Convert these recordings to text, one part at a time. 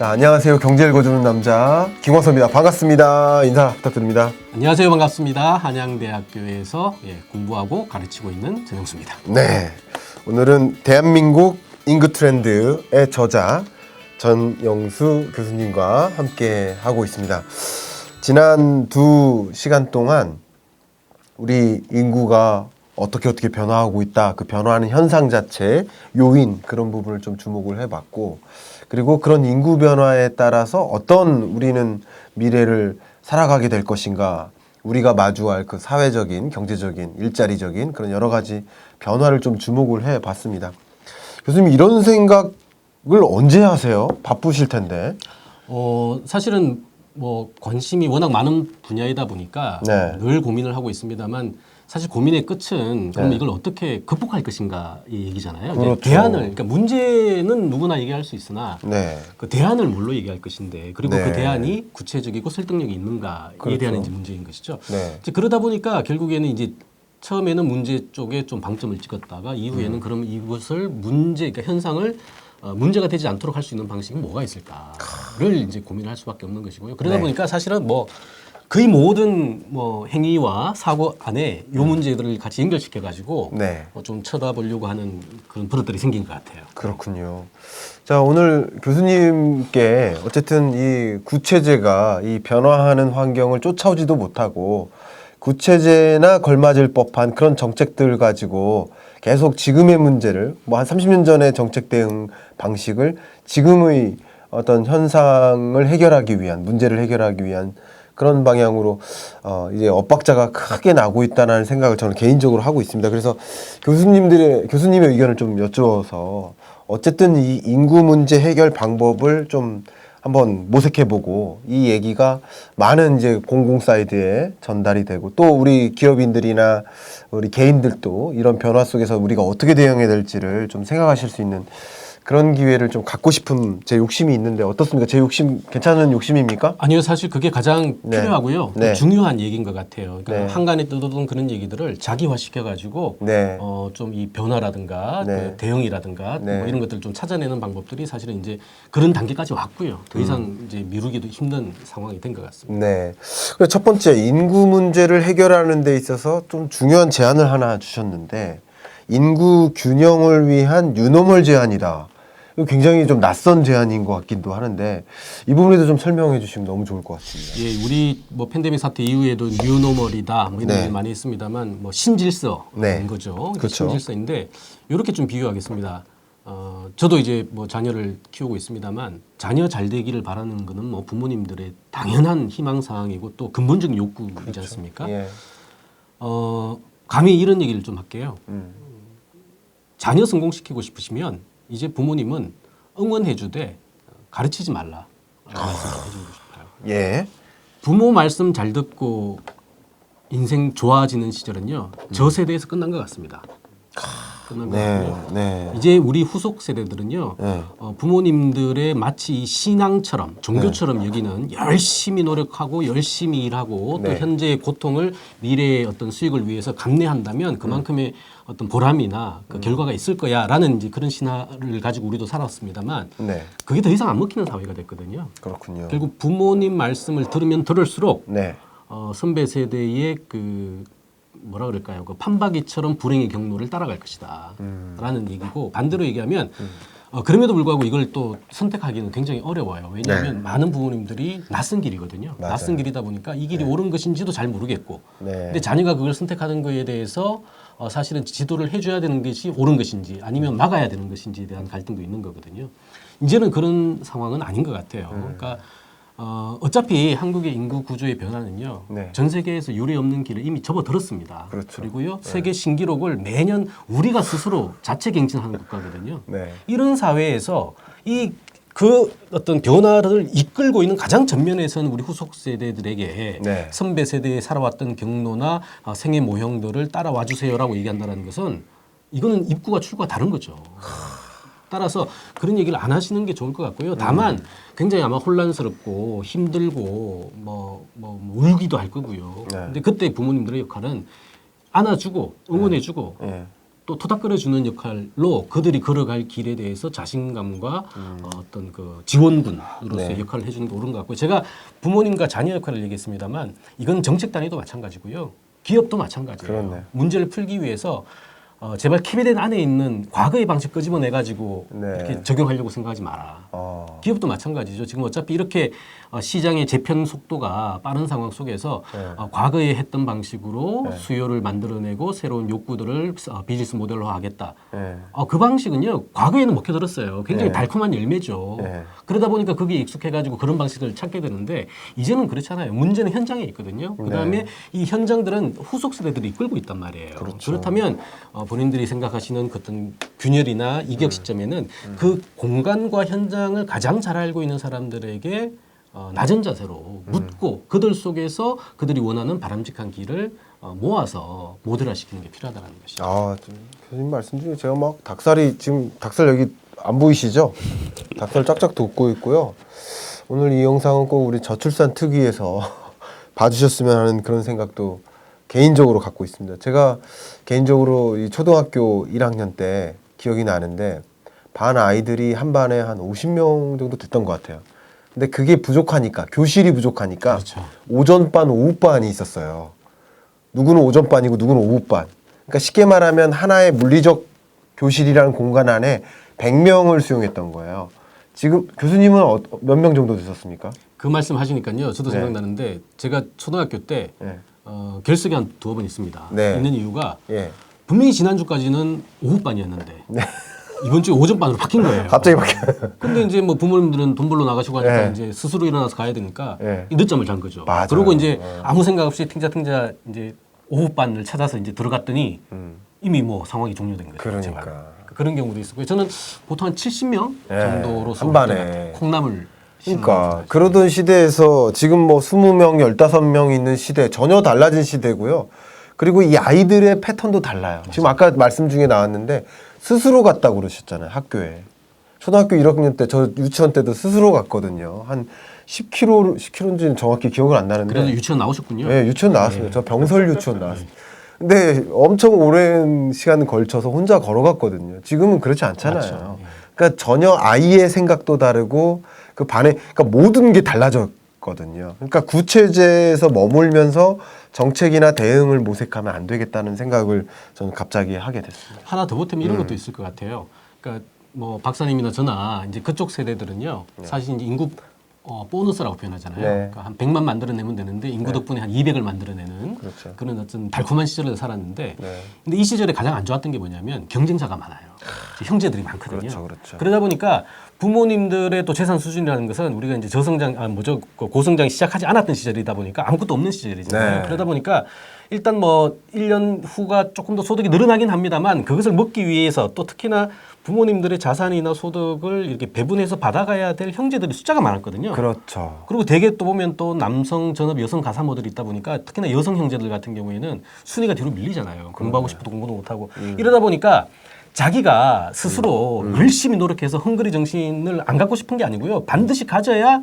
자, 안녕하세요. 경제를 거두는 남자 김광서입니다. 반갑습니다. 인사 부탁드립니다. 안녕하세요. 반갑습니다. 한양대학교에서 공부하고 가르치고 있는 전영수입니다. 네, 오늘은 대한민국 인구 트렌드의 저자 전영수 교수님과 함께 하고 있습니다. 지난 2시간 동안 우리 인구가 어떻게 변화하고 있다, 그 변화하는 현상 자체, 요인, 그런 부분을 좀 주목을 해봤고, 그리고 그런 인구 변화에 따라서 어떤 우리는 미래를 살아가게 될 것인가, 우리가 마주할 그 사회적인, 경제적인, 일자리적인 그런 여러 가지 변화를 좀 주목을 해봤습니다. 교수님, 이런 생각을 언제 하세요? 바쁘실 텐데. 사실은 관심이 워낙 많은 분야이다 보니까 네. 늘 고민을 하고 있습니다만, 사실 고민의 끝은 그럼 네. 이걸 어떻게 극복할 것인가 이 얘기잖아요. 그렇죠. 대안을, 그러니까 문제는 누구나 얘기할 수 있으나 네. 그 대안을 뭘로 얘기할 것인데, 그리고 네. 그 대안이 구체적이고 설득력이 있는가에 그렇죠. 대한 이제 문제인 것이죠. 네. 이제 그러다 보니까 결국에는 이제 처음에는 문제 쪽에 좀 방점을 찍었다가 이후에는 그럼 이것을 그러니까 현상을 문제가 되지 않도록 할 수 있는 방식이 뭐가 있을까를 이제 고민할 수밖에 없는 것이고요. 그러다 네. 보니까 사실은 거의 모든 행위와 사고 안에 이 문제들을 같이 연결시켜 가지고 네. 좀 쳐다보려고 하는 그런 버릇들이 생긴 것 같아요. 그렇군요. 자, 오늘 교수님께 어쨌든 이 구체제가 이 변화하는 환경을 쫓아오지도 못하고 구체제나 걸맞을 법한 그런 정책들 가지고 계속 지금의 문제를 한 30년 전의 정책 대응 방식을 지금의 어떤 현상을 해결하기 위한, 문제를 해결하기 위한 그런 방향으로 이제 엇박자가 크게 나고 있다는 생각을 저는 개인적으로 하고 있습니다. 그래서 교수님의 의견을 좀 여쭈어서 어쨌든 이 인구 문제 해결 방법을 좀 한번 모색해보고 이 얘기가 많은 이제 공공 사이드에 전달이 되고 또 우리 기업인들이나 우리 개인들도 이런 변화 속에서 우리가 어떻게 대응해야 될지를 좀 생각하실 수 있는 그런 기회를 좀 갖고 싶은 제 욕심이 있는데 어떻습니까? 제 욕심 괜찮은 욕심입니까? 아니요, 사실 그게 가장 네. 필요하고요. 네. 중요한 얘기인 것 같아요. 그러니까 네. 한간에 떠도던 그런 얘기들을 자기화시켜가지고 네. 좀 이 변화라든가 네. 그 대응이라든가 네. 이런 것들을 좀 찾아내는 방법들이 사실은 이제 그런 단계까지 왔고요. 더 이상 이제 미루기도 힘든 상황이 된 것 같습니다. 네. 그래서 첫 번째 인구 문제를 해결하는 데 있어서 좀 중요한 제안을 하나 주셨는데 인구 균형을 위한 뉴노멀 제안이다. 이거 굉장히 좀 낯선 제안인 것 같기도 하는데 이 부분에도 좀 설명해 주시면 너무 좋을 것 같습니다. 예, 우리 팬데믹 사태 이후에도 뉴노멀이다 이런 네. 얘기 많이 했습니다만 신질서인 네. 거죠. 그렇죠. 신질서인데 이렇게 좀 비교하겠습니다. 저도 이제 자녀를 키우고 있습니다만 자녀 잘 되기를 바라는 거는 부모님들의 당연한 희망 사항이고 또 근본적인 욕구이지 그렇죠. 않습니까? 예. 감히 이런 얘기를 좀 할게요. 자녀 성공시키고 싶으시면 이제 부모님은 응원해주되 가르치지 말라. 말씀을 해주고 싶어요. 예. 부모 말씀 잘 듣고 인생 좋아지는 시절은요. 저 세대에서 끝난 것 같습니다. 끝난 것 네. 같고요. 네. 이제 우리 후속 세대들은요. 네. 부모님들의 마치 이 신앙처럼 종교처럼 여기는 열심히 노력하고 열심히 일하고 또 네. 현재의 고통을 미래의 어떤 수익을 위해서 감내한다면 그만큼의 어떤 보람이나 그 결과가 있을 거야라는 이제 그런 신화를 가지고 우리도 살았습니다만 네. 그게 더 이상 안 먹히는 사회가 됐거든요. 그렇군요. 결국 부모님 말씀을 들으면 들을수록 네. 선배 세대의 그 뭐라 그럴까요? 그 판박이처럼 불행의 경로를 따라갈 것이다. 라는 얘기고 반대로 얘기하면 그럼에도 불구하고 이걸 또 선택하기는 굉장히 어려워요. 왜냐하면 네. 많은 부모님들이 낯선 길이거든요. 맞아요. 낯선 길이다 보니까 이 길이 옳은 것인지도 잘 모르겠고 네. 근데 자녀가 그걸 선택하는 거에 대해서 사실은 지도를 해줘야 되는 것이 옳은 것인지 아니면 막아야 되는 것인지에 대한 갈등도 있는 거거든요. 이제는 그런 상황은 아닌 것 같아요. 그러니까 어차피 한국의 인구 구조의 변화는요. 네. 전 세계에서 유례 없는 길을 이미 접어들었습니다. 그렇죠. 그리고요. 세계 신기록을 매년 우리가 스스로 자체 갱신하는 국가거든요. 네. 이런 사회에서 그 어떤 변화를 이끌고 있는 가장 전면에서는 우리 후속 세대들에게 네. 선배 세대에 살아왔던 경로나 생애 모형들을 따라와 주세요라고 얘기한다는 것은 이거는 입구와 출구가 다른 거죠. 따라서 그런 얘기를 안 하시는 게 좋을 것 같고요. 다만 굉장히 아마 혼란스럽고 힘들고 울기도 할 거고요. 네. 근데 그때 부모님들의 역할은 안아주고 응원해주고 네. 또 토닥거려주는 역할로 그들이 걸어갈 길에 대해서 자신감과 어떤 그 지원군으로서의 네. 역할을 해주는 게 옳은 것 같고요. 제가 부모님과 자녀 역할을 얘기했습니다만 이건 정책 단위도 마찬가지고요. 기업도 마찬가지예요. 그렇네. 문제를 풀기 위해서 제발 KB된 안에 있는 과거의 방식 끄집어내 가지고 네. 이렇게 적용하려고 생각하지 마라. 기업도 마찬가지죠. 지금 어차피 이렇게 시장의 재편 속도가 빠른 상황 속에서 과거에 했던 방식으로 수요를 만들어내고 새로운 욕구들을 비즈니스 모델로 하겠다. 네. 그 방식은요. 과거에는 먹혀들었어요. 굉장히 네. 달콤한 열매죠. 네. 그러다 보니까 그게 익숙해가지고 그런 방식을 찾게 되는데 이제는 그렇잖아요. 문제는 현장에 있거든요. 그다음에 이 현장들은 후속 세대들이 이끌고 있단 말이에요. 그렇죠. 그렇다면 본인들이 생각하시는 그 어떤 균열이나 이격 시점에는 그 공간과 현장을 가장 잘 알고 있는 사람들에게 낮은 자세로 묻고 그들 속에서 그들이 원하는 바람직한 길을 모아서 모델화시키는 게 필요하다는 것이죠. 좀 교수님 말씀 중에 제가 막 닭살이 지금 닭살 여기 안 보이시죠? 닭살 쫙쫙 돋고 있고요. 오늘 이 영상은 꼭 우리 저출산 특위에서 봐주셨으면 하는 그런 생각도 개인적으로 갖고 있습니다. 제가 개인적으로 이 초등학교 1학년 때 기억이 나는데 반 아이들이 한 반에 한 50명 정도 됐던 것 같아요. 근데 그게 부족하니까 교실이 부족하니까 그렇죠. 오전반, 오후반이 있었어요. 누구는 오전반이고 누구는 오후반. 그러니까 쉽게 말하면 하나의 물리적 교실이라는 공간 안에 100명을 수용했던 거예요. 지금 교수님은 몇 명 정도 되셨습니까? 그 말씀 하시니까요. 저도 네. 생각나는데 제가 초등학교 때 네. 결석이 한 2번 있습니다. 네. 있는 이유가 예. 분명히 지난주까지는 오후반이었는데 이번 주에 오전반으로 바뀐 거예요. 갑자기 바뀌어요. 근데 이제 뭐 부모님들은 돈 벌러 나가시고 하니까 네. 이제 스스로 일어나서 가야 되니까 네. 늦잠을 잔 거죠. 맞아요. 그리고 이제 아무 생각 없이 팅자팅자 이제 오후반을 찾아서 이제 들어갔더니 이미 뭐 상황이 종료된 거죠. 그러니까. 제발. 그런 경우도 있었고요. 저는 보통 한 70명 네. 정도로 한 반에. 콩나물 그러니까 그러던 시대에서 지금 뭐 20명, 15명 있는 시대 전혀 달라진 시대고요. 그리고 이 아이들의 패턴도 달라요. 지금 아까 말씀 중에 나왔는데 스스로 갔다고 그러셨잖아요. 학교에. 초등학교 1학년 때 저 유치원 때도 스스로 갔거든요. 한 10km인지는 정확히 기억은 안 나는데. 그래도 유치원 나오셨군요. 네, 유치원 나왔습니다. 저 병설 유치원 나왔습니다. 근데 엄청 오랜 시간 걸쳐서 혼자 걸어갔거든요. 지금은 그렇지 않잖아요. 맞죠. 그러니까 전혀 아이의 생각도 다르고 그 반에 그러니까 모든 게 달라졌거든요. 그러니까 구체제에서 머물면서 정책이나 대응을 모색하면 안 되겠다는 생각을 저는 갑자기 하게 됐습니다. 하나 더 보태면 이런 것도 있을 것 같아요. 그러니까 뭐 박사님이나 저나 이제 그쪽 세대들은요. 사실 이제 인구 보너스라고 표현하잖아요. 네. 그러니까 한 100만 만들어내면 되는데 인구 덕분에 한 200을 만들어내는 그렇죠. 그런 어떤 달콤한 시절을 살았는데 네. 근데 이 시절에 가장 안 좋았던 게 뭐냐면 경쟁자가 많아요. 형제들이 많거든요. 그렇죠, 그렇죠. 그러다 보니까 부모님들의 또 재산 수준이라는 것은 우리가 이제 고성장이 시작하지 않았던 시절이다 보니까 아무것도 없는 시절이잖아요. 네. 그러다 보니까 일단 뭐 1년 후가 조금 더 소득이 늘어나긴 합니다만 그것을 먹기 위해서 또 특히나 부모님들의 자산이나 소득을 이렇게 배분해서 받아가야 될 형제들이 숫자가 많았거든요. 그렇죠. 그리고 대개 또 보면 또 남성 전업 여성 가사모들이 있다 보니까 특히나 여성 형제들 같은 경우에는 순위가 뒤로 밀리잖아요. 공부하고 싶어도 공부도 못하고 이러다 보니까 자기가 스스로 열심히 노력해서 헝그리 정신을 안 갖고 싶은 게 아니고요. 반드시 가져야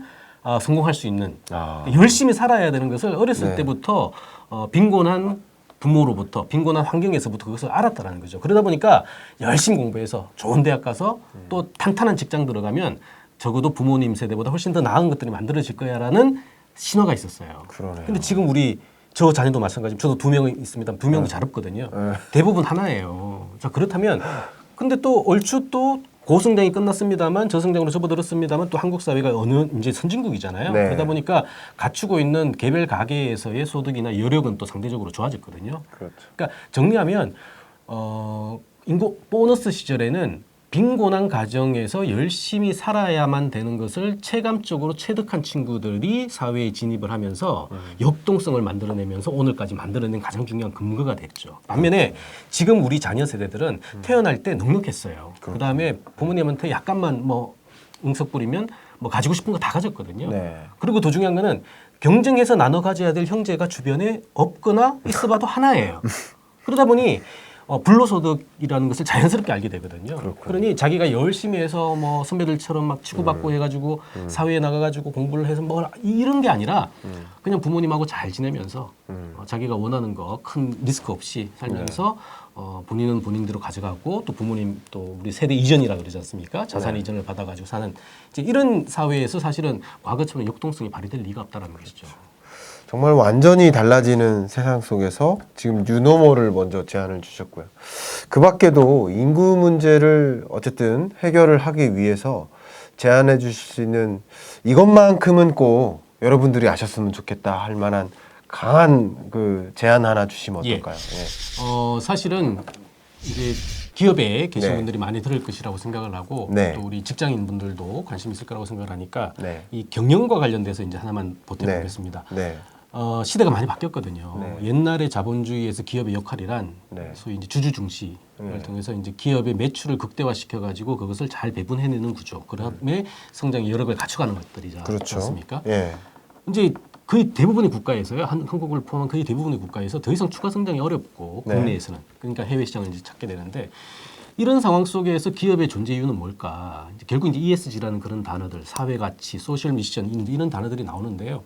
성공할 수 있는 열심히 살아야 되는 것을 어렸을 네. 때부터 빈곤한 부모로부터 빈곤한 환경에서부터 그것을 알았다라는 거죠. 그러다 보니까 열심히 공부해서 좋은 대학 가서 또 탄탄한 직장 들어가면 적어도 부모님 세대보다 훨씬 더 나은 것들이 만들어질 거야라는 신호가 있었어요. 그러네요. 근데 지금 저 자녀도 마찬가지. 저도 2명 있습니다. 2명도 잘 없거든요. 대부분 하나예요. 자 그렇다면 근데 또 얼추 또 고성장이 끝났습니다만 저성장으로 접어들었습니다만 또 한국 사회가 어느 이제 선진국이잖아요. 네. 그러다 보니까 갖추고 있는 개별 가계에서의 소득이나 여력은 또 상대적으로 좋아졌거든요. 그렇죠. 그러니까 정리하면 인구 보너스 시절에는 빈곤한 가정에서 열심히 살아야만 되는 것을 체감적으로 체득한 친구들이 사회에 진입을 하면서 역동성을 만들어내면서 오늘까지 만들어낸 가장 중요한 근거가 됐죠. 반면에 지금 우리 자녀 세대들은 태어날 때 넉넉했어요. 그다음에 부모님한테 약간만 뭐 응석 부리면 뭐 가지고 싶은 거 다 가졌거든요. 네. 그리고 더 중요한 거는 경쟁해서 나눠 가져야 될 형제가 주변에 없거나 있어봐도 하나예요. 그러다 보니 불로소득이라는 것을 자연스럽게 알게 되거든요. 그렇군요. 그러니 자기가 열심히 해서 뭐 선배들처럼 막 치고받고 해가지고 사회에 나가가지고 공부를 해서 뭐 이런 게 아니라 그냥 부모님하고 잘 지내면서 자기가 원하는 거 큰 리스크 없이 살면서 본인은 본인대로 가져가고 또 부모님 또 우리 세대 이전이라 그러지 않습니까? 자산 이전을 받아가지고 사는 이제 이런 사회에서 사실은 과거처럼 역동성이 발휘될 리가 없다라는 것이죠. 정말 완전히 달라지는 세상 속에서 지금 뉴노멀을 먼저 제안을 주셨고요. 그 밖에도 인구 문제를 어쨌든 해결을 하기 위해서 제안해 주실 수 있는 이것만큼은 꼭 여러분들이 아셨으면 좋겠다 할 만한 강한 그 제안 하나 주시면 어떨까요? 예. 사실은 이제 기업에 계신 네. 분들이 많이 들을 것이라고 생각을 하고 네. 또 우리 직장인 분들도 관심 있을 거라고 생각을 하니까 네. 이 경영과 관련돼서 이제 하나만 보태보겠습니다. 네. 시대가 많이 바뀌었거든요. 네. 옛날에 자본주의에서 기업의 역할이란 네. 소위 이제 주주 중시를 통해서 이제 기업의 매출을 극대화시켜 가지고 그것을 잘 배분해내는 구조. 그다음에 성장의 여력을 갖춰가는 것들이지 그렇죠. 않습니까? 예. 이제 거의 대부분의 국가에서요, 한국을 포함한 거의 대부분의 국가에서 더 이상 추가 성장이 어렵고 네. 국내에서는 그러니까 해외 시장을 이제 찾게 되는데 이런 상황 속에서 기업의 존재 이유는 뭘까? 이제 결국 이제 ESG라는 그런 단어들, 사회 가치, 소셜 미션 이런 단어들이 나오는데요.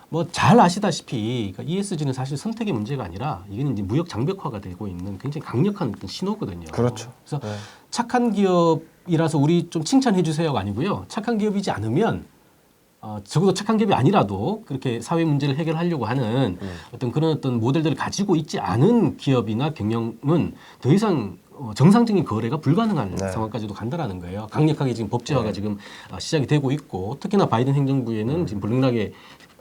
뭐 잘 아시다시피 그러니까 ESG는 사실 선택의 문제가 아니라 이게 이제 무역 장벽화가 되고 있는 굉장히 강력한 어떤 신호거든요. 그렇죠. 그래서 네. 착한 기업이라서 우리 좀 칭찬해 주세요가 아니고요. 착한 기업이지 않으면 적어도 착한 기업이 아니라도 그렇게 사회 문제를 해결하려고 하는 어떤 그런 어떤 모델들을 가지고 있지 않은 기업이나 경영은 더 이상 정상적인 거래가 불가능한 네. 상황까지도 간다라는 거예요. 강력하게 지금 법제화가 지금 시작이 되고 있고 특히나 바이든 행정부에는 지금 블링락의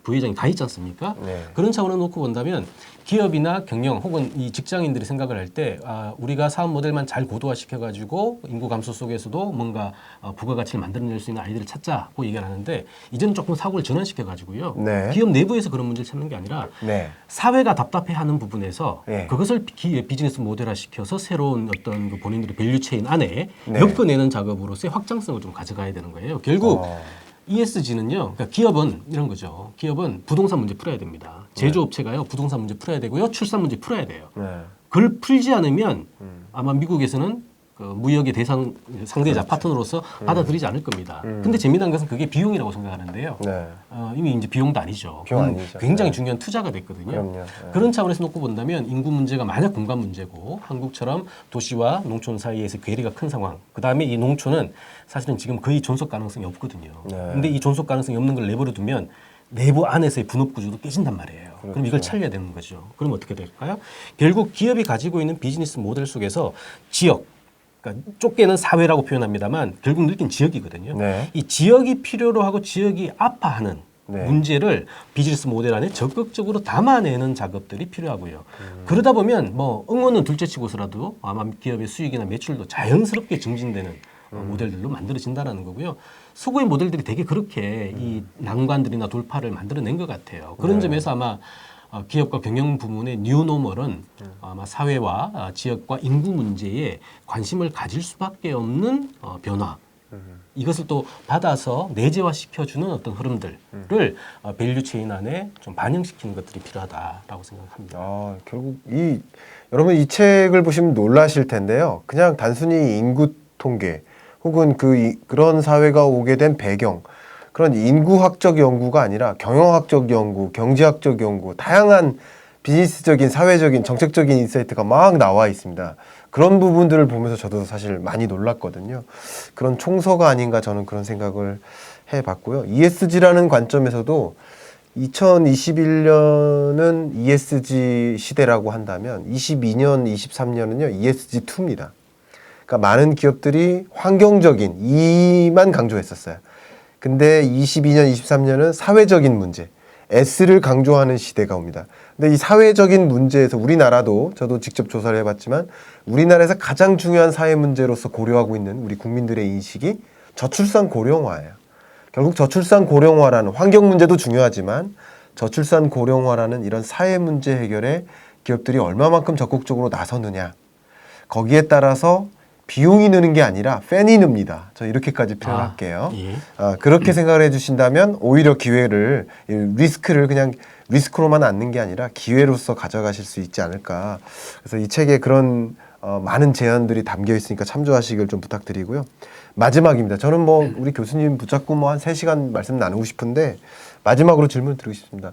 부회장이 가 있지 않습니까? 네. 그런 차원을 놓고 본다면 기업이나 경영 혹은 이 직장인들이 생각을 할 때 우리가 사업 모델만 잘 고도화시켜 가지고 인구 감소 속에서도 뭔가 부가가치를 만들어낼 수 있는 아이디어를 찾자고 얘기를 하는데 이제는 조금 사고를 전환시켜 가지고요. 네. 기업 내부에서 그런 문제를 찾는 게 아니라 네. 사회가 답답해하는 부분에서 네. 그것을 비즈니스 모델화 시켜서 새로운 어떤 그 본인들의 밸류 체인 안에 네. 엮어내는 작업으로서의 확장성을 좀 가져가야 되는 거예요. 결국 ESG는요, 그러니까 기업은 이런 거죠. 기업은 부동산 문제 풀어야 됩니다. 제조업체가요, 부동산 문제 풀어야 되고요, 출산 문제 풀어야 돼요. 네. 그걸 풀지 않으면 아마 미국에서는 그 무역의 대상 상대자 파트너로서 받아들이지 않을 겁니다. 근데 재미난 것은 그게 비용이라고 생각하는데요. 네. 이미 이제 비용도 아니죠. 비용 그건 아니죠. 굉장히 네. 중요한 투자가 됐거든요. 그럼요. 네. 그런 차원에서 놓고 본다면 인구 문제가 만약 공간 문제고 한국처럼 도시와 농촌 사이에서 괴리가 큰 상황. 그다음에 이 농촌은 사실은 지금 거의 존속 가능성이 없거든요. 네. 근데 이 존속 가능성이 없는 걸 내버려 두면 내부 안에서의 분업 구조도 깨진단 말이에요. 그럼 그렇죠. 이걸 살려야 되는 거죠. 그럼 어떻게 될까요? 결국 기업이 가지고 있는 비즈니스 모델 속에서 지역, 그러니까 좁게는 사회라고 표현합니다만 결국 느낀 지역이거든요. 네. 이 지역이 필요로 하고 지역이 아파하는 네. 문제를 비즈니스 모델 안에 적극적으로 담아내는 작업들이 필요하고요. 그러다 보면 뭐 응원은 둘째치고서라도 아마 기업의 수익이나 매출도 자연스럽게 증진되는 모델들로 만들어진다는 거고요. 서구의 모델들이 되게 그렇게 이 난관들이나 돌파를 만들어낸 것 같아요. 그런 점에서 아마 기업과 경영 부문의 뉴노멀은 아마 사회와 지역과 인구 문제에 관심을 가질 수밖에 없는 변화. 이것을 또 받아서 내재화시켜주는 어떤 흐름들을 밸류 체인 안에 좀 반영시키는 것들이 필요하다라고 생각합니다. 결국 여러분 이 책을 보시면 놀라실 텐데요. 그냥 단순히 인구 통계 혹은 그런 사회가 오게 된 배경, 그런 인구학적 연구가 아니라 경영학적 연구, 경제학적 연구, 다양한 비즈니스적인, 사회적인, 정책적인 인사이트가 막 나와 있습니다. 그런 부분들을 보면서 저도 사실 많이 놀랐거든요. 그런 총서가 아닌가 저는 그런 생각을 해봤고요. ESG라는 관점에서도 2021년은 ESG 시대라고 한다면 22년, 23년은요 ESG2입니다. 그러니까 많은 기업들이 환경적인 이만 강조했었어요. 근데 22년, 23년은 사회적인 문제, S를 강조하는 시대가 옵니다. 근데 이 사회적인 문제에서 우리나라도 저도 직접 조사를 해봤지만 우리나라에서 가장 중요한 사회 문제로서 고려하고 있는 우리 국민들의 인식이 저출산 고령화예요. 결국 저출산 고령화라는 환경 문제도 중요하지만 저출산 고령화라는 이런 사회 문제 해결에 기업들이 얼마만큼 적극적으로 나서느냐. 거기에 따라서 비용이 느는 게 아니라 팬이 늡니다. 저 이렇게까지 표현할게요. 예. 그렇게 생각을 해주신다면 오히려 기회를, 리스크를 그냥 리스크로만 앉는 게 아니라 기회로서 가져가실 수 있지 않을까. 그래서 이 책에 그런 많은 제안들이 담겨 있으니까 참조하시길 좀 부탁드리고요. 마지막입니다. 저는 뭐 우리 교수님 붙잡고 뭐 한 3시간 말씀 나누고 싶은데 마지막으로 질문 드리고 싶습니다.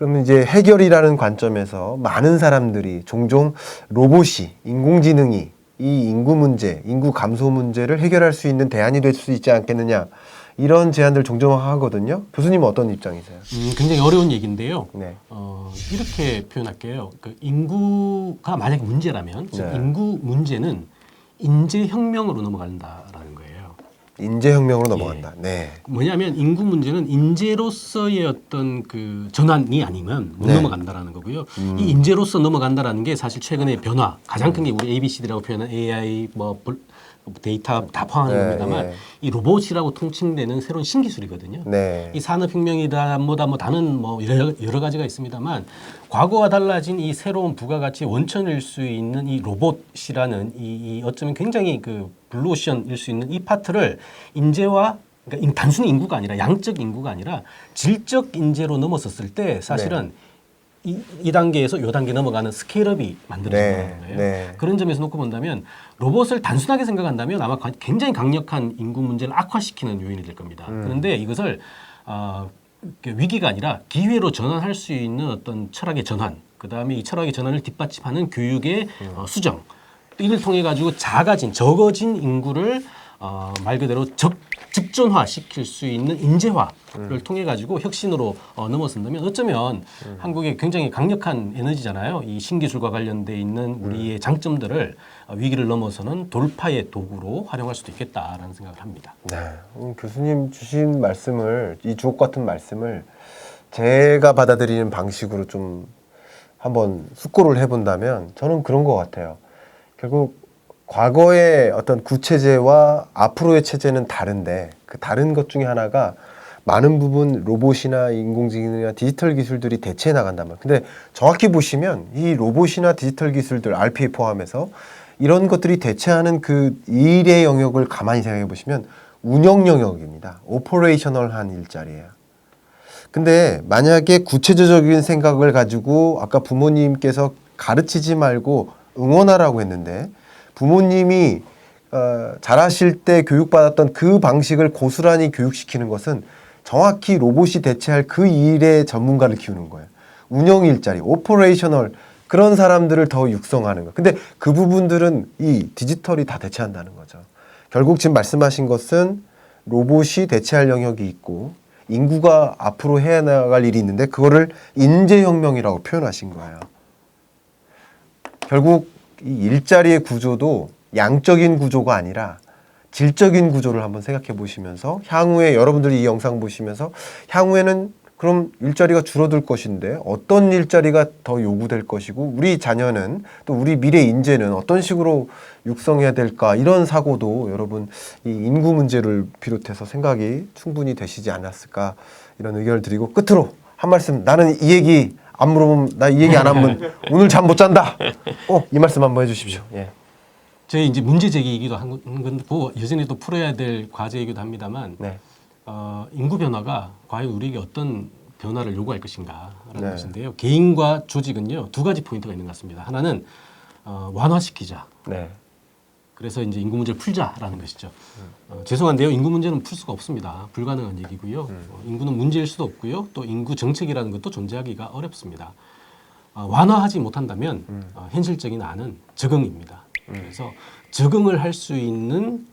그러면 이제 해결이라는 관점에서 많은 사람들이 종종 로봇이, 인공지능이 이 인구 문제, 인구 감소 문제를 해결할 수 있는 대안이 될 수 있지 않겠느냐, 이런 제안들 종종 하거든요. 교수님은 어떤 입장이세요? 굉장히 어려운 얘기인데요. 네. 이렇게 표현할게요. 그 인구가 만약에 문제라면 즉 네. 인구 문제는 인재혁명으로 넘어간다라는 거예요. 인재혁명으로 넘어간다. 네. 뭐냐면 인구 문제는 인재로서의 어떤 그 전환이 아니면 못 네. 넘어간다라는 거고요. 이 인재로서 넘어간다라는 게 사실 최근의 변화, 가장 큰 게 우리 ABCD라고 표현한 AI, 데이터 다 포함하는 네, 겁니다만 예. 이 로봇이라고 통칭되는 새로운 신기술이거든요. 네. 이 산업혁명이다 뭐다 뭐 다는 뭐 여러 가지가 있습니다만 과거와 달라진 이 새로운 부가가치 원천일 수 있는 이 로봇이라는 이 어쩌면 굉장히 그 블루오션일 수 있는 이 파트를 인재와 그러니까 단순히 인구가 아니라 양적 인구가 아니라 질적 인재로 넘어섰을 때 사실은 이 단계에서 요 단계 넘어가는 스케일업이 만들어지는 네, 거예요. 네. 그런 점에서 놓고 본다면 로봇을 단순하게 생각한다면 아마 굉장히 강력한 인구 문제를 악화시키는 요인이 될 겁니다. 그런데 이것을 위기가 아니라 기회로 전환할 수 있는 어떤 철학의 전환, 그다음에 이 철학의 전환을 뒷받침하는 교육의 수정, 또 이를 통해 가지고 적어진 인구를 말 그대로 직전화 시킬 수 있는 인재화를 통해 가지고 혁신으로 넘어선다면 어쩌면 한국의 굉장히 강력한 에너지잖아요. 이 신기술과 관련돼 있는 우리의 장점들을 위기를 넘어서는 돌파의 도구로 활용할 수도 있겠다라는 생각을 합니다. 네. 교수님 주신 말씀을, 이 주옥 같은 말씀을 제가 받아들이는 방식으로 좀 한번 숙고를 해본다면 저는 그런 것 같아요. 결국 과거의 어떤 구체제와 앞으로의 체제는 다른데 그 다른 것 중에 하나가 많은 부분 로봇이나 인공지능이나 디지털 기술들이 대체해 나간단 말이에요. 근데 정확히 보시면 이 로봇이나 디지털 기술들, RPA 포함해서 이런 것들이 대체하는 그 일의 영역을 가만히 생각해 보시면 운영 영역입니다. 오퍼레이셔널한 일자리예요. 근데 만약에 구체적인 생각을 가지고 아까 부모님께서 가르치지 말고 응원하라고 했는데 부모님이 잘하실 때 교육받았던 그 방식을 고스란히 교육시키는 것은 정확히 로봇이 대체할 그 일의 전문가를 키우는 거예요. 운영 일자리, 오퍼레이셔널, 그런 사람들을 더 육성하는 거예요. 근데 그 부분들은 이 디지털이 다 대체한다는 거죠. 결국 지금 말씀하신 것은 로봇이 대체할 영역이 있고 인구가 앞으로 해야 나갈 일이 있는데 그거를 인재혁명이라고 표현하신 거예요. 결국 이 일자리의 구조도 양적인 구조가 아니라 질적인 구조를 한번 생각해 보시면서 향후에 여러분들이 이 영상 보시면서 향후에는 그럼 일자리가 줄어들 것인데 어떤 일자리가 더 요구될 것이고 우리 자녀는 또 우리 미래 인재는 어떤 식으로 육성해야 될까, 이런 사고도 여러분 이 인구 문제를 비롯해서 생각이 충분히 되시지 않았을까, 이런 의견을 드리고 끝으로 한 말씀, 나는 이 얘기 안 물어보면, 나 이 얘기 안 하면 오늘 잠 못 잔다. 이 말씀 한번 해주십시오. 예. 저희 이제 문제 제기이기도 한 건고 여전히 또 풀어야 될 과제이기도 합니다만 네. 인구 변화가 과연 우리에게 어떤 변화를 요구할 것인가라는 네. 것인데요. 개인과 조직은요 두 가지 포인트가 있는 것 같습니다. 하나는 완화시키자. 네. 그래서 이제 인구 문제를 풀자라는 것이죠. 죄송한데요, 인구 문제는 풀 수가 없습니다. 불가능한 얘기고요. 인구는 문제일 수도 없고요. 또 인구 정책이라는 것도 존재하기가 어렵습니다. 완화하지 못한다면 현실적인 안은 적응입니다. 그래서 적응을 할 수 있는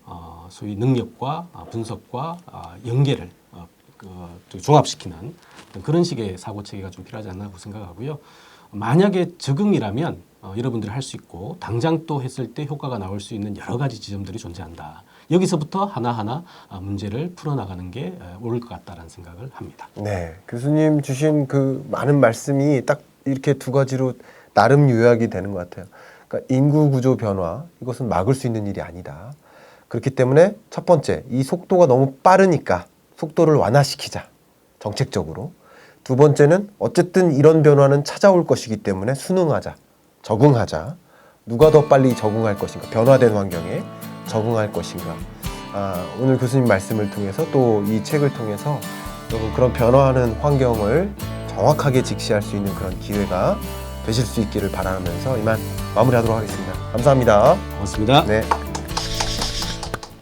소위 능력과 분석과 연계를 종합시키는 그런 식의 사고 체계가 좀 필요하지 않나고 생각하고요. 만약에 적응이라면 여러분들이 할 수 있고 당장 또 했을 때 효과가 나올 수 있는 여러 가지 지점들이 존재한다. 여기서부터 하나하나 문제를 풀어나가는 게 옳을 것 같다라는 생각을 합니다. 네. 교수님 주신 그 많은 말씀이 딱 이렇게 두 가지로 나름 요약이 되는 것 같아요. 그러니까 인구 구조 변화, 이것은 막을 수 있는 일이 아니다. 그렇기 때문에 첫 번째, 이 속도가 너무 빠르니까 속도를 완화시키자, 정책적으로. 두 번째는 어쨌든 이런 변화는 찾아올 것이기 때문에 순응하자, 적응하자. 누가 더 빨리 적응할 것인가, 변화된 환경에 적응할 것인가. 오늘 교수님 말씀을 통해서 또 이 책을 통해서 여러분 그런 변화하는 환경을 정확하게 직시할 수 있는 그런 기회가 되실 수 있기를 바라면서 이만 마무리하도록 하겠습니다. 감사합니다. 고맙습니다. 네.